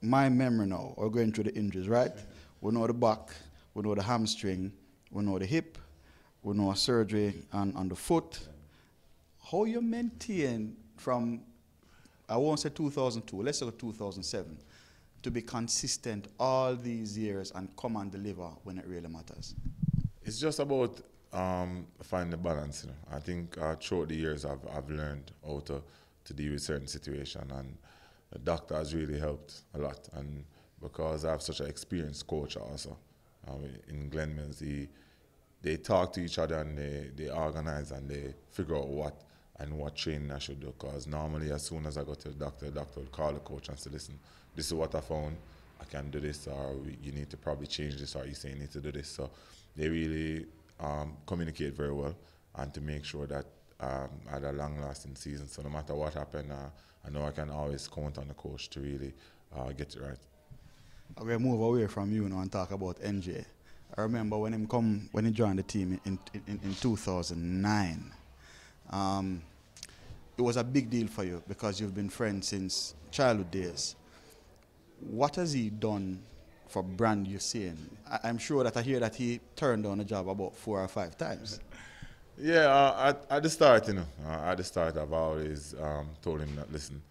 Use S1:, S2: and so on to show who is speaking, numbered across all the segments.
S1: my memory now, or going through the injuries, right? We know the back, we know the hamstring, we know the hip, we know surgery on the foot. How you maintain from, I won't say 2002, let's say 2007, to be consistent all these years and come and deliver when it really matters?
S2: It's just about finding the balance. You know, I think throughout the years I've learned how to deal with certain situations, and the doctor has really helped a lot. And because I have such an experienced coach also in Glen Mills, they talk to each other and they organize and they figure out what training I should do. Because normally as soon as I go to the doctor will call the coach and say, listen, this is what I found, I can do this, or you need to probably change this, or you say you need to do this. So they really communicate very well, and to make sure that I had a long-lasting season. So no matter what happened, I know I can always count on the coach to really get it right.
S1: I'm going to move away from you now and talk about NJ. I remember when he joined the team in 2009. It was a big deal for you because you've been friends since childhood days. What has he done for brand you're seeing? I'm sure that I hear that he turned down a job about 4 or 5 times.
S2: Yeah, at the start, I've always told him that, listen,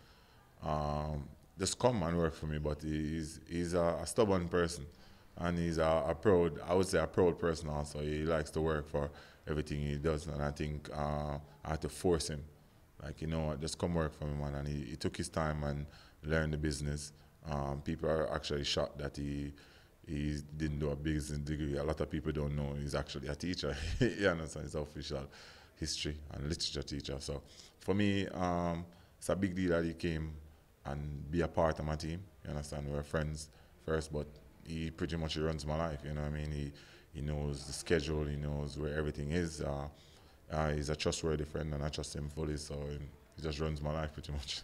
S2: just come and work for me. But he's a stubborn person, and he's I would say a proud person also. He likes to work for everything he does, and I think I had to force him, like, just come work for me, man. And he took his time and learned the business. People are actually shocked that he didn't do a business degree. A lot of people don't know he's actually a teacher. You understand? He's an official history and literature teacher. So for me, it's a big deal that he came and be a part of my team. You understand? We're friends first, but he pretty much runs my life. You know what I mean? He knows the schedule. He knows where everything is. He's a trustworthy friend, and I trust him fully. So he just runs my life pretty much.